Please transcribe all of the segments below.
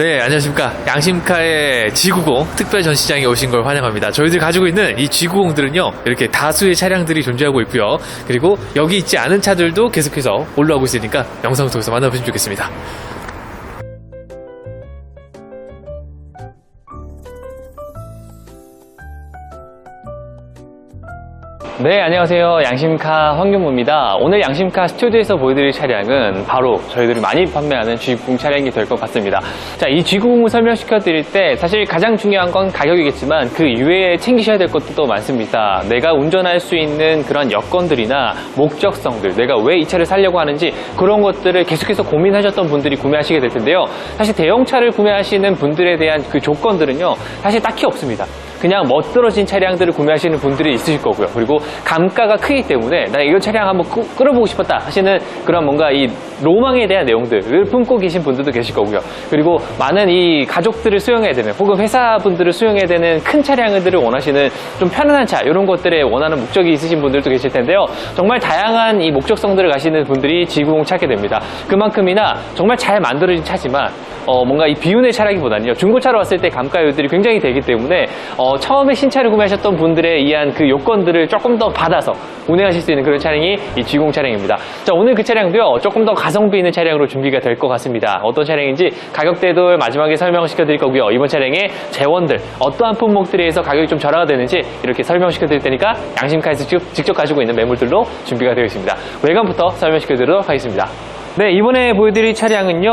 네, 안녕하십니까. 양심카의 G90 특별 전시장에 오신 걸 환영합니다. 저희들이 가지고 있는 이 G90들은요, 이렇게 다수의 차량들이 존재하고 있고요. 그리고 여기 있지 않은 차들도 계속해서 올라오고 있으니까 영상을 통해서 만나보시면 좋겠습니다. 네, 안녕하세요. 양심카 황경무입니다. 오늘 양심카 스튜디오에서 보여드릴 차량은 바로 저희들이 많이 판매하는 G90 차량이 될 것 같습니다. 자, 이 G90을 설명시켜 드릴 때 사실 가장 중요한 건 가격이겠지만 그 이외에 챙기셔야 될 것도 많습니다. 내가 운전할 수 있는 그런 여건들이나 목적성들, 내가 왜 이 차를 사려고 하는지 그런 것들을 계속해서 고민하셨던 분들이 구매하시게 될 텐데요. 사실 대형차를 구매하시는 분들에 대한 그 조건들은요, 사실 딱히 없습니다. 그냥 멋들어진 차량들을 구매하시는 분들이 있으실 거고요. 그리고 감가가 크기 때문에 나 이런 차량 한번 끌어보고 싶었다 하시는 그런 뭔가 이 로망에 대한 내용들을 품고 계신 분들도 계실 거고요. 그리고 많은 이 가족들을 수용해야 되는 혹은 회사분들을 수용해야 되는 큰 차량들을 원하시는 좀 편안한 차 이런 것들에 원하는 목적이 있으신 분들도 계실 텐데요. 정말 다양한 이 목적성들을 가시는 분들이 G90 찾게 됩니다. 그만큼이나 정말 잘 만들어진 차지만 뭔가 이 비운의 차라기보다는요, 중고차로 왔을 때 감가율들이 굉장히 되기 때문에 처음에 신차를 구매하셨던 분들에 의한 그 요건들을 조금 더 받아서 운행하실 수 있는 그런 차량이 이 G90 차량입니다. 자, 오늘 그 차량도요, 조금 더 가성비 있는 차량으로 준비가 될 것 같습니다. 어떤 차량인지 가격대도 마지막에 설명을 시켜드릴 거고요. 이번 차량의 재원들, 어떠한 품목들에 의해서 가격이 좀 절하가 되는지 이렇게 설명시켜드릴 테니까 양심카에서 직접 가지고 있는 매물들로 준비가 되어 있습니다. 외관부터 설명시켜드리도록 하겠습니다. 네, 이번에 보여드릴 차량은요,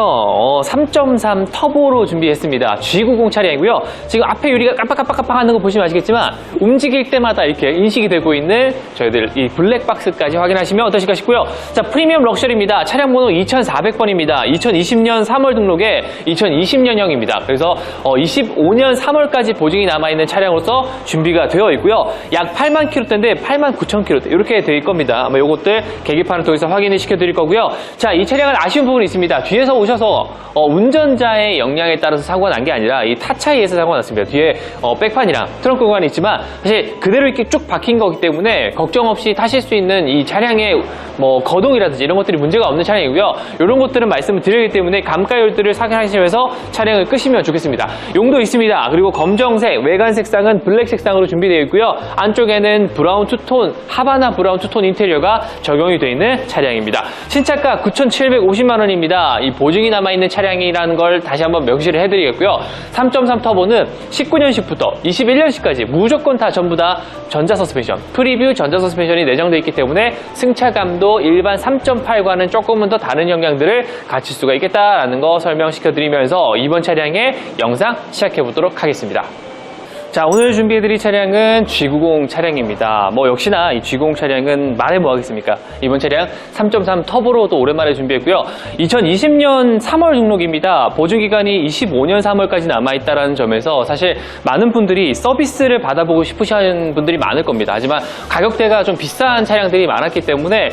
3.3 터보로 준비했습니다. G90 차량이고요. 지금 앞에 유리가 깜빡깜빡깜빡 하는 거 보시면 아시겠지만 움직일 때마다 이렇게 인식이 되고 있는 저희들 이 블랙박스까지 확인하시면 어떠실까 싶고요. 자, 프리미엄 럭셔리입니다. 차량 번호 2400번입니다. 2020년 3월 등록에 2020년형입니다. 그래서 25년 3월까지 보증이 남아있는 차량으로서 준비가 되어 있고요. 약 8만 킬로대인데 8만 9천 킬로대 이렇게 되어 있을 겁니다. 아마 요것들 계기판을 통해서 확인을 시켜드릴 거고요. 자, 이 차량은 아쉬운 부분이 있습니다. 뒤에서 오셔서 운전자의 역량에 따라서 사고가 난 게 아니라 이 타차에 의해서 사고가 났습니다. 뒤에 백판이랑 트렁크 공간이 있지만 사실 그대로 이렇게 쭉 박힌 거기 때문에 걱정 없이 타실 수 있는 이 차량의 뭐 거동이라든지 이런 것들이 문제가 없는 차량이고요. 이런 것들은 말씀을 드리기 때문에 감가율들을 확인하시면서 차량을 끄시면 좋겠습니다. 용도 있습니다. 그리고 검정색, 외관 색상은 블랙 색상으로 준비되어 있고요. 안쪽에는 브라운 투톤, 하바나 브라운 투톤 인테리어가 적용이 되어 있는 차량입니다. 신차가 9,750만 원입니다. 이 보증이 남아있는 차량이라는 걸 다시 한번 명시를 해드리겠고요. 3.3 터보는 19년식부터 21년식까지 무조건 다 전부 다 전자 서스펜션, 프리뷰 전자 서스펜션이 내장되어 있기 때문에 승차감도 일반 3.8과는 조금은 더 다른 영향들을 갖출 수가 있겠다라는 거 설명시켜드리면서 이번 차량의 영상 시작해보도록 하겠습니다. 자, 오늘 준비해드릴 차량은 G90 차량입니다. 뭐 역시나 이 G90 차량은 말해 뭐 하겠습니까? 이번 차량 3.3 터보로 또 오랜만에 준비했고요. 2020년 3월 등록입니다. 보증기간이 25년 3월까지 남아있다는 점에서 사실 많은 분들이 서비스를 받아보고 싶으신 분들이 많을 겁니다. 하지만 가격대가 좀 비싼 차량들이 많았기 때문에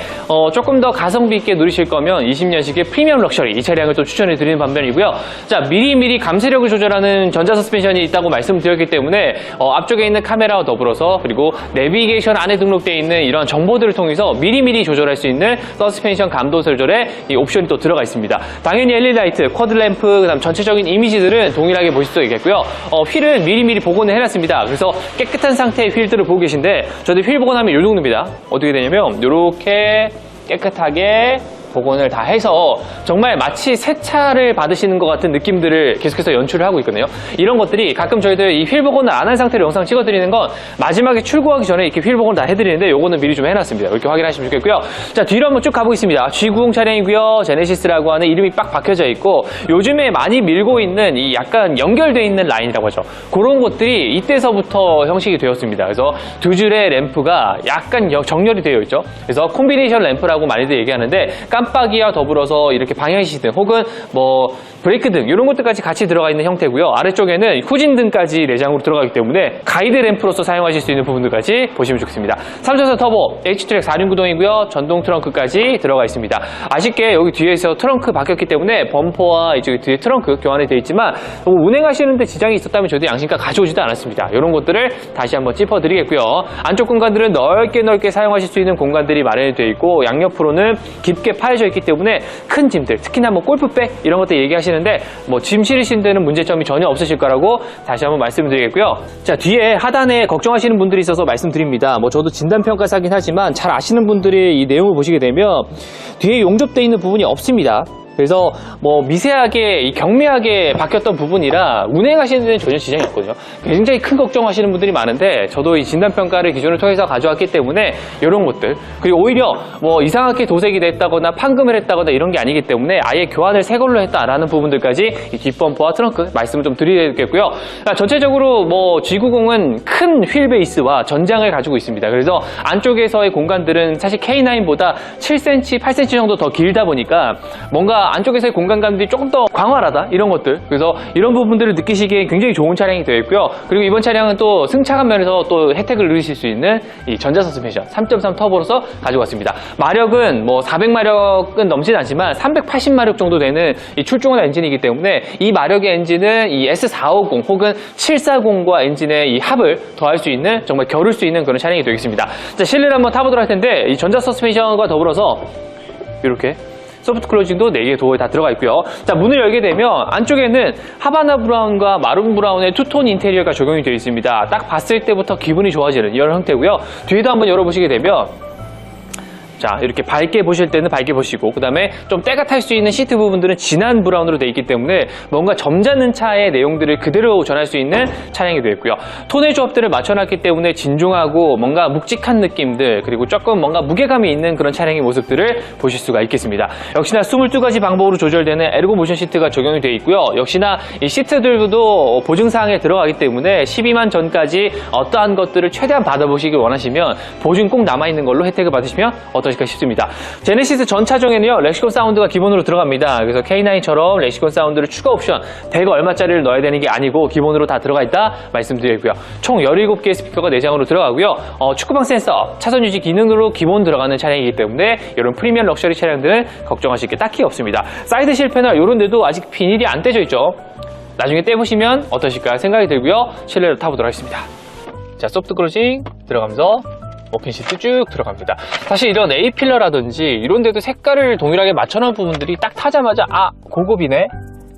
조금 더 가성비 있게 누리실 거면 20년식의 프리미엄 럭셔리 이 차량을 또 추천해 드리는 반면이고요. 자, 미리미리 감쇄력을 조절하는 전자 서스펜션이 있다고 말씀드렸기 때문에 앞쪽에 있는 카메라와 더불어서 그리고 내비게이션 안에 등록되어 있는 이런 정보들을 통해서 미리미리 조절할 수 있는 서스펜션 감도 조절에 이 옵션이 또 들어가 있습니다. 당연히 LED 라이트, 쿼드 램프, 그다음 전체적인 이미지들은 동일하게 보실 수 있겠고요. 휠은 미리미리 복원을 해놨습니다. 그래서 깨끗한 상태의 휠들을 보고 계신데 저도 휠 복원하면 이 정도입니다. 어떻게 되냐면 이렇게 깨끗하게 복원을 다 해서 정말 마치 새 차를 받으시는 것 같은 느낌들을 계속해서 연출을 하고 있거든요. 이런 것들이 가끔 저희들 이 휠 복원을 안 한 상태로 영상 찍어드리는 건 마지막에 출고하기 전에 이렇게 휠 복원을 다 해드리는데 요거는 미리 좀 해놨습니다. 이렇게 확인하시면 좋겠고요. 자, 뒤로 한번 쭉 가보겠습니다. G90 차량이고요. 제네시스라고 하는 이름이 빡 박혀져 있고 요즘에 많이 밀고 있는 이 약간 연결되어 있는 라인이라고 하죠. 그런 것들이 이때서부터 형식이 되었습니다. 그래서 두 줄의 램프가 약간 정렬이 되어 있죠. 그래서 콤비네이션 램프라고 많이들 얘기하는데 깜빡이와 더불어서 이렇게 방향시등 혹은 뭐 브레이크 등 이런 것들까지 같이 들어가 있는 형태고요. 아래쪽에는 후진등까지 내장으로 들어가기 때문에 가이드 램프로서 사용하실 수 있는 부분들까지 보시면 좋겠습니다. 3.4 터보 H트랙 4륜구동이고요. 전동 트렁크까지 들어가 있습니다. 아쉽게 여기 뒤에서 트렁크 바뀌었기 때문에 범퍼와 이쪽 뒤에 트렁크 교환이 되어 있지만 운행하시는데 지장이 있었다면 저도 양심카 가져오지도 않았습니다. 이런 것들을 다시 한번 짚어드리겠고요. 안쪽 공간들은 넓게 사용하실 수 있는 공간들이 마련이 되어 있고 양옆으로는 깊게 쌓여져 있기 때문에 큰 짐들, 특히나 뭐 골프백 이런 것들 얘기하시는데 뭐 짐 실으신 데는 문제점이 전혀 없으실 거라고 다시 한번 말씀드리겠고요. 자, 뒤에 하단에 걱정하시는 분들이 있어서 말씀드립니다. 뭐 저도 진단평가사긴 하지만 잘 아시는 분들이 이 내용을 보시게 되면 뒤에 용접되어 있는 부분이 없습니다. 그래서 뭐 미세하게 경미하게 바뀌었던 부분이라 운행하시는 데는 전혀 지장이 없거든요. 굉장히 큰 걱정하시는 분들이 많은데 저도 이 진단평가를 기준을 통해서 가져왔기 때문에 이런 것들, 그리고 오히려 뭐 이상하게 도색이 됐다거나 판금을 했다거나 이런 게 아니기 때문에 아예 교환을 새 걸로 했다라는 부분들까지 이 뒷범퍼와 트렁크 말씀을 좀 드리겠고요. 전체적으로 뭐 G90은 큰 휠 베이스와 전장을 가지고 있습니다. 그래서 안쪽에서의 공간들은 사실 K9보다 7cm, 8cm 정도 더 길다 보니까 뭔가 안쪽에서의 공간감들이 조금 더 광활하다 이런 것들, 그래서 이런 부분들을 느끼시기에 굉장히 좋은 차량이 되어 있고요. 그리고 이번 차량은 또 승차감 면에서 또 혜택을 누리실 수 있는 이 전자 서스펜션 3.3 터보로서 가지고 왔습니다. 마력은 뭐 400마력은 넘진 않지만 380마력 정도 되는 이 출중한 엔진이기 때문에 이 마력의 엔진은 이 S450 혹은 740과 엔진의 이 합을 더할 수 있는, 정말 겨룰 수 있는 그런 차량이 되겠습니다. 자, 실내를 한번 타보도록 할 텐데 이 전자 서스펜션과 더불어서 이렇게 소프트 클로징도 4개의 도어에 다 들어가 있고요. 자, 문을 열게 되면 안쪽에는 하바나 브라운과 마룬 브라운의 투톤 인테리어가 적용이 되어 있습니다. 딱 봤을 때부터 기분이 좋아지는 이런 형태고요. 뒤에도 한번 열어보시게 되면 자, 이렇게 밝게 보실 때는 밝게 보시고, 그 다음에 좀 때가 탈 수 있는 시트 부분들은 진한 브라운으로 되어 있기 때문에 뭔가 점잖은 차의 내용들을 그대로 전할 수 있는 차량이 되어 있고요. 톤의 조합들을 맞춰놨기 때문에 진중하고 뭔가 묵직한 느낌들, 그리고 조금 뭔가 무게감이 있는 그런 차량의 모습들을 보실 수가 있겠습니다. 역시나 22가지 방법으로 조절되는 에르고 모션 시트가 적용이 되어 있고요. 역시나 이 시트들도 보증사항에 들어가기 때문에 12만 전까지 어떠한 것들을 최대한 받아보시길 원하시면 보증 꼭 남아있는 걸로 혜택을 받으시면 어떠실까 싶습니다. 제네시스 전 차종에는요, 렉시콘 사운드가 기본으로 들어갑니다. 그래서 K9처럼 렉시콘 사운드를 추가 옵션 대거 얼마짜리를 넣어야 되는 게 아니고 기본으로 다 들어가 있다 말씀드리고요. 총 17개의 스피커가 내장으로 들어가고요. 축구방 센서, 차선 유지 기능으로 기본 들어가는 차량이기 때문에 이런 프리미엄 럭셔리 차량들은 걱정하실 게 딱히 없습니다. 사이드 실 패널 이런 데도 아직 비닐이 안 떼져 있죠. 나중에 떼보시면 어떠실까 생각이 들고요. 실내로 타보도록 하겠습니다. 자, 소프트 클로징 들어가면서 오픈 시트 쭉 들어갑니다. 사실 이런 A필러라든지 이런 데도 색깔을 동일하게 맞춰놓은 부분들이 딱 타자마자 아, 고급이네?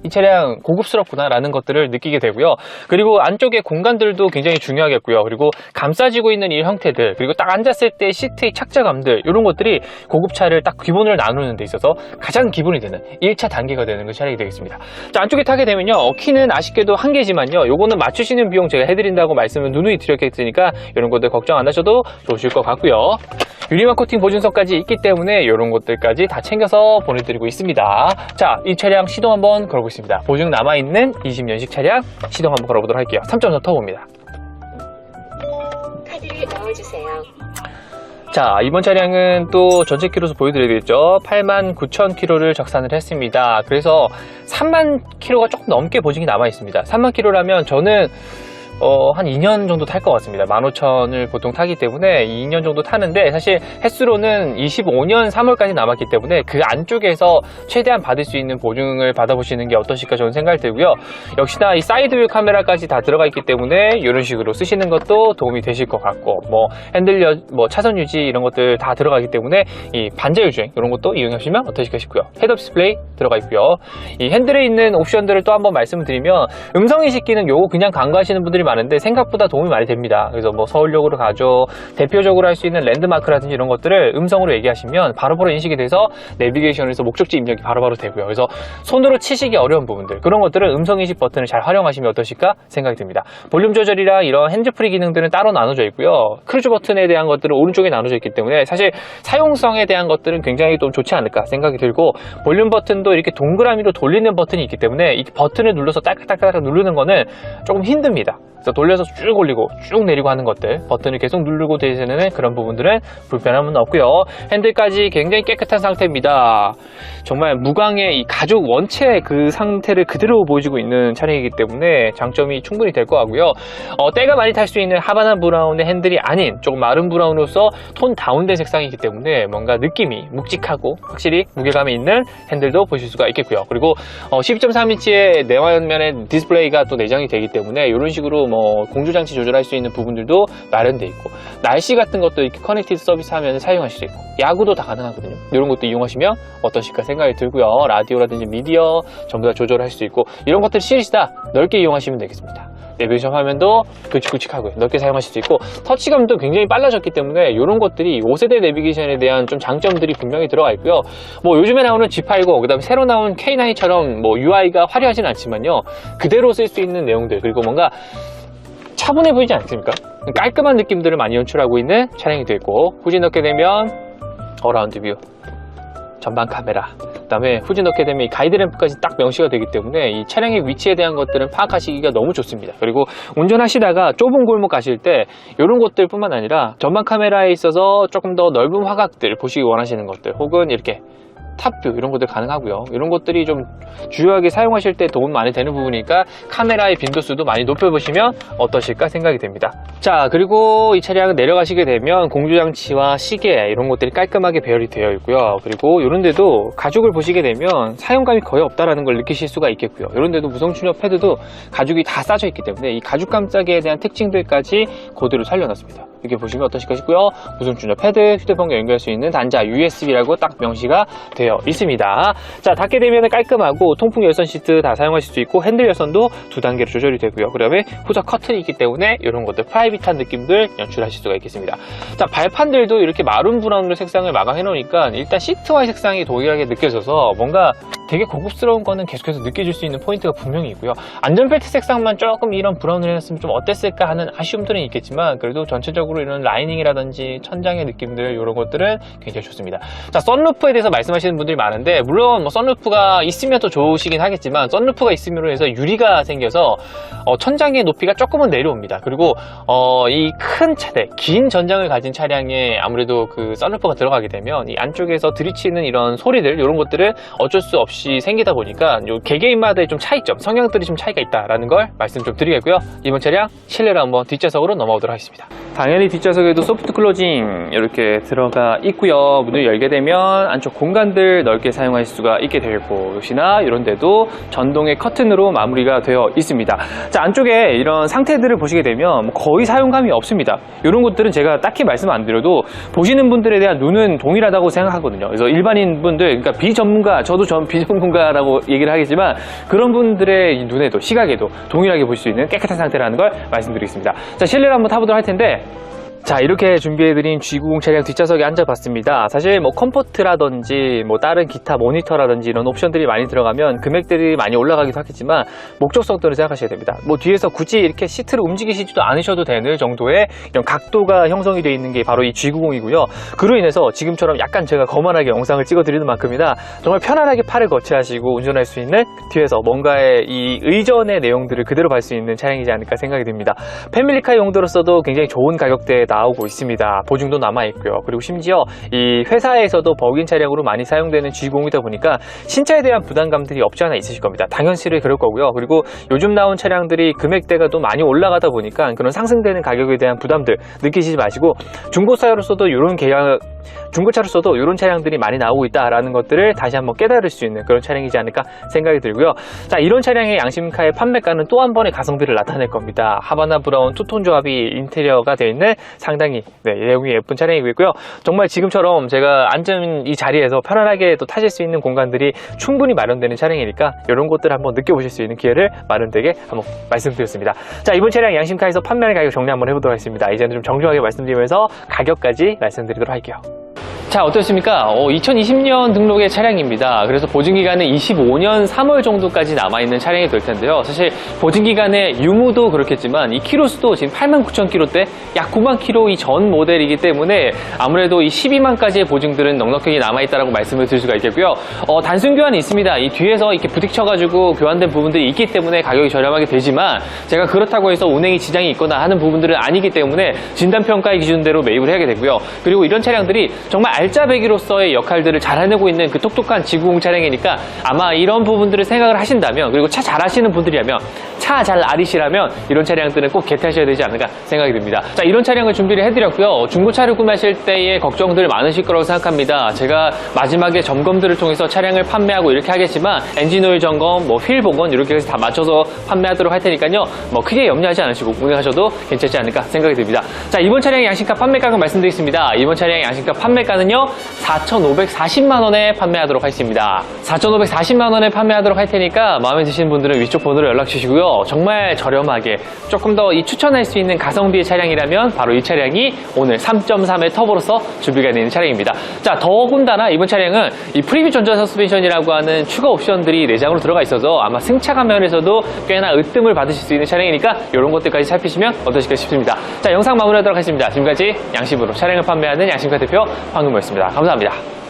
이 차량 고급스럽구나 라는 것들을 느끼게 되고요. 그리고 안쪽에 공간들도 굉장히 중요하겠고요. 그리고 감싸지고 있는 이 형태들, 그리고 딱 앉았을 때 시트의 착자감들, 이런 것들이 고급차를 딱 기본을 나누는 데 있어서 가장 기본이 되는 1차 단계가 되는 그 차량이 되겠습니다. 자, 안쪽에 타게 되면요, 키는 아쉽게도 한 개지만요, 요거는 맞추시는 비용 제가 해드린다고 말씀을 누누이 드렸겠으니까 이런 것들 걱정 안 하셔도 좋으실 것 같고요. 유리막 코팅 보증서까지 있기 때문에 이런 것들까지 다 챙겨서 보내드리고 있습니다. 자, 이 차량 시동 한번 걸어보겠습니다. 보증 남아있는 20년식 차량 시동 한번 걸어보도록 할게요. 3.4 터보입니다. 카드를 넣어주세요. 자, 이번 차량은 또 전체 키로수 보여드리겠죠. 89,000km를 적산을 했습니다. 그래서 3만 km가 조금 넘게 보증이 남아있습니다. 3만 km라면 저는 한 2년 정도 탈 것 같습니다. 15,000을 보통 타기 때문에 2년 정도 타는데, 사실 횟수로는 25년 3월까지 남았기 때문에 그 안쪽에서 최대한 받을 수 있는 보증을 받아보시는 게 어떠실까 저는 생각이 들고요. 역시나 이 사이드뷰 카메라까지 다 들어가 있기 때문에 이런 식으로 쓰시는 것도 도움이 되실 것 같고, 뭐 핸들 뭐 차선 유지 이런 것들 다 들어가기 때문에 이 반자율 주행 이런 것도 이용하시면 어떠실까 싶고요. 헤드업 디스플레이 들어가 있고요. 이 핸들에 있는 옵션들을 또 한번 말씀드리면, 음성인식 기능 요거 그냥 간과하시는 분들이 많은데 생각보다 도움이 많이 됩니다. 그래서 뭐 서울역으로 가죠, 대표적으로 할 수 있는 랜드마크라든지 이런 것들을 음성으로 얘기하시면 바로바로 인식이 돼서 내비게이션에서 목적지 입력이 바로바로 되고요. 그래서 손으로 치시기 어려운 부분들, 그런 것들은 음성인식 버튼을 잘 활용하시면 어떠실까 생각이 듭니다. 볼륨 조절이랑 이런 핸즈프리 기능들은 따로 나눠져 있고요. 크루즈 버튼에 대한 것들은 오른쪽에 나눠져 있기 때문에 사실 사용성에 대한 것들은 굉장히 좀 좋지 않을까 생각이 들고, 볼륨 버튼도 이렇게 동그라미로 돌리는 버튼이 있기 때문에 이 버튼을 눌러서 딸깍딸깍 누르는 거는 조금 힘듭니다. 그래서 돌려서 쭉 올리고 쭉 내리고 하는 것들, 버튼을 계속 누르고 되시는 그런 부분들은 불편함은 없고요. 핸들까지 굉장히 깨끗한 상태입니다. 정말 무광의 이 가죽 원체 그 상태를 그대로 보여주고 있는 차량이기 때문에 장점이 충분히 될 것 같고요. 때가 많이 탈 수 있는 하바나 브라운의 핸들이 아닌 조금 마른 브라운으로서 톤 다운된 색상이기 때문에 뭔가 느낌이 묵직하고 확실히 무게감이 있는 핸들도 보실 수가 있겠고요. 그리고 12.3인치의 내화면의 디스플레이가 또 내장이 되기 때문에 이런 식으로 뭐 공조장치 조절할 수 있는 부분들도 마련되어 있고, 날씨 같은 것도 이렇게 커넥티드 서비스 하면 사용하실 수 있고, 야구도 다 가능하거든요. 이런 것도 이용하시면 어떠실까 생각이 들고요. 라디오라든지 미디어 전부 다 조절할 수 있고, 이런 것들을 실시다 넓게 이용하시면 되겠습니다. 내비게이션 화면도 굵직굵직하고요. 넓게 사용하실 수 있고, 터치감도 굉장히 빨라졌기 때문에 이런 것들이 5세대 내비게이션에 대한 좀 장점들이 분명히 들어가 있고요. 뭐 요즘에 나오는 G80, 그 다음에 새로 나온 K9처럼 뭐 UI가 화려하진 않지만요, 그대로 쓸 수 있는 내용들, 그리고 뭔가 차분해 보이지 않습니까? 깔끔한 느낌들을 많이 연출하고 있는 차량이 되어 있고, 후진 넣게 되면 어라운드 뷰, 전방 카메라, 그 다음에 후진 넣게 되면 이 가이드램프까지 딱 명시가 되기 때문에 이 차량의 위치에 대한 것들은 파악하시기가 너무 좋습니다. 그리고 운전하시다가 좁은 골목 가실 때 이런 것들 뿐만 아니라 전방 카메라에 있어서 조금 더 넓은 화각들 보시기 원하시는 것들, 혹은 이렇게 탑뷰 이런 것들 가능하고요. 이런 것들이 좀 주요하게 사용하실 때 도움 많이 되는 부분이니까 카메라의 빈도수도 많이 높여보시면 어떠실까 생각이 됩니다. 자, 그리고 이 차량을 내려가시게 되면 공조장치와 시계 이런 것들이 깔끔하게 배열이 되어 있고요. 그리고 이런 데도 가죽을 보시게 되면 사용감이 거의 없다라는 걸 느끼실 수가 있겠고요. 이런 데도 무성충격 패드도 가죽이 다 싸져 있기 때문에 이 가죽 감싸기에 대한 특징들까지 그대로 살려놨습니다. 이렇게 보시면 어떠실까 싶고요. 무선충전 패드, 휴대폰과 연결할 수 있는 단자 USB라고 딱 명시가 되어 있습니다. 자, 닫게 되면 깔끔하고 통풍 열선 시트 다 사용하실 수 있고, 핸들 열선도 2단계로 조절이 되고요. 그 다음에 후적 커튼이 있기 때문에 이런 것들 프라이빗한 느낌들 연출하실 수가 있겠습니다. 자, 발판들도 이렇게 마룬 브라운으로 색상을 마감해 놓으니까 일단 시트와의 색상이 동일하게 느껴져서 뭔가 되게 고급스러운 거는 계속해서 느껴질 수 있는 포인트가 분명히 있고요. 안전벨트 색상만 조금 이런 브라운을 해놨으면 좀 어땠을까 하는 아쉬움들은 있겠지만, 그래도 전체적으로 이런 라이닝이라든지 천장의 느낌들 이런 것들은 굉장히 좋습니다. 자, 썬루프에 대해서 말씀하시는 분들이 많은데, 물론 뭐 썬루프가 있으면 또 좋으시긴 하겠지만, 썬루프가 있음으로 해서 유리가 생겨서 천장의 높이가 조금은 내려옵니다. 그리고 이 큰 차대, 긴 전장을 가진 차량에 아무래도 그 썬루프가 들어가게 되면 이 안쪽에서 들이치는 이런 소리들 이런 것들은 어쩔 수 없이 생기다 보니까 요 개개인마다의 좀 차이점, 성향들이 좀 차이가 있다라는 걸 말씀 좀 드리겠고요. 이번 차량 실내로 한번 뒷좌석으로 넘어오도록 하겠습니다. 당연히 뒷좌석에도 소프트 클로징 이렇게 들어가 있고요. 문을 열게 되면 안쪽 공간들 넓게 사용할 수가 있게 되고, 역시나 이런 데도 전동의 커튼으로 마무리가 되어 있습니다. 자, 안쪽에 이런 상태들을 보시게 되면 거의 사용감이 없습니다. 이런 것들은 제가 딱히 말씀 안 드려도 보시는 분들에 대한 눈은 동일하다고 생각하거든요. 그래서 일반인 분들, 그러니까 비전문가, 저도 비전문가라고 얘기를 하겠지만 그런 분들의 눈에도, 시각에도 동일하게 볼 수 있는 깨끗한 상태라는 걸 말씀드리겠습니다. 자, 실내를 한번 타보도록 할 텐데, 자, 이렇게 준비해드린 G90 차량 뒷좌석에 앉아봤습니다. 사실 뭐 컴포트라든지 뭐 다른 기타 모니터라든지 이런 옵션들이 많이 들어가면 금액들이 많이 올라가기도 하겠지만 목적성들을 생각하셔야 됩니다. 뭐 뒤에서 굳이 이렇게 시트를 움직이시지도 않으셔도 되는 정도의 이런 각도가 형성이 되어 있는 게 바로 이 G90이고요. 그로 인해서 지금처럼 약간 제가 거만하게 영상을 찍어드리는 만큼이나 정말 편안하게 팔을 거치하시고 운전할 수 있는, 뒤에서 뭔가의 이 의전의 내용들을 그대로 볼 수 있는 차량이지 않을까 생각이 듭니다. 패밀리카 용도로서도 굉장히 좋은 가격대에 나오고 있습니다. 보증도 남아있고요. 그리고 심지어 이 회사에서도 버긴 차량으로 많이 사용되는 G90이다 보니까 신차에 대한 부담감들이 없지 않아 있으실 겁니다. 당연시를 그럴 거고요. 그리고 요즘 나온 차량들이 금액대가 또 많이 올라가다 보니까 그런 상승되는 가격에 대한 부담들 느끼시지 마시고, 중고차로서도 이런 중고차로서도 이런 차량들이 많이 나오고 있다라는 것들을 다시 한번 깨달을 수 있는 그런 차량이지 않을까 생각이 들고요. 자, 이런 차량의 양심카의 판매가는 또 한 번의 가성비를 나타낼 겁니다. 하바나 브라운 투톤 조합이 인테리어가 되어 있는 상당히 내용이 예쁜 차량이고 있고요. 정말 지금처럼 제가 앉은 이 자리에서 편안하게 또 타실 수 있는 공간들이 충분히 마련되는 차량이니까 이런 것들을 한번 느껴보실 수 있는 기회를 마련되게 한번 말씀드렸습니다. 자, 이번 차량 양심카에서 판매하는 가격 정리 한번 해보도록 하겠습니다. 이제는 좀 정중하게 말씀드리면서 가격까지 말씀드리도록 할게요. 자, 어떻습니까? 2020년 등록의 차량입니다. 그래서 보증기간은 25년 3월 정도까지 남아있는 차량이 될 텐데요. 사실 보증기간의 유무도 그렇겠지만 이 키로수도 지금 89,000km대, 약 9만 km 이 전 모델이기 때문에 아무래도 이 12만까지의 보증들은 넉넉하게 남아있다라고 말씀을 드릴 수가 있겠고요. 단순 교환이 있습니다. 이 뒤에서 이렇게 부딪혀가지고 교환된 부분들이 있기 때문에 가격이 저렴하게 되지만, 제가 그렇다고 해서 운행에 지장이 있거나 하는 부분들은 아니기 때문에 진단평가의 기준대로 매입을 하게 되고요. 그리고 이런 차량들이 정말 알짜배기로서의 역할들을 잘 해내고 있는 그 똑똑한 G90 차량이니까 아마 이런 부분들을 생각을 하신다면, 그리고 차 잘 하시는 분들이라면 차 잘 아리시라면 이런 차량들은 꼭 개타셔야 되지 않을까 생각이 듭니다. 자, 이런 차량을 준비를 해드렸고요. 중고차를 구매하실 때의 걱정들 많으실 거라고 생각합니다. 제가 마지막에 점검들을 통해서 차량을 판매하고 이렇게 하겠지만 엔진오일 점검, 휠 복원 이렇게 해서 다 맞춰서 판매하도록 할 테니까요. 크게 염려하지 않으시고 운행하셔도 괜찮지 않을까 생각이 듭니다. 자, 이번 차량의 양심가 판매가격 말씀드리겠습니다. 이번 차량의 양심가 판매가는요 4,540만 원에 판매하도록 하겠습니다. 4,540만 원에 판매하도록 할 테니까 마음에 드시는 분들은 위쪽 번호로 연락 주시고요. 정말 저렴하게 조금 더 추천할 수 있는 가성비의 차량이라면 바로 이 차량이 오늘 3.3의 터보로서 준비가 되는 차량입니다. 자, 더군다나 이번 차량은 이 프리뷰 전자 서스펜션이라고 하는 추가 옵션들이 내장으로 들어가 있어서 아마 승차감 면에서도 꽤나 으뜸을 받으실 수 있는 차량이니까 이런 것들까지 살피시면 어떠실까 싶습니다. 자, 영상 마무리하도록 하겠습니다. 지금까지 양심으로 차량을 판매하는 양심카 대표 황금모였습니다. 감사합니다.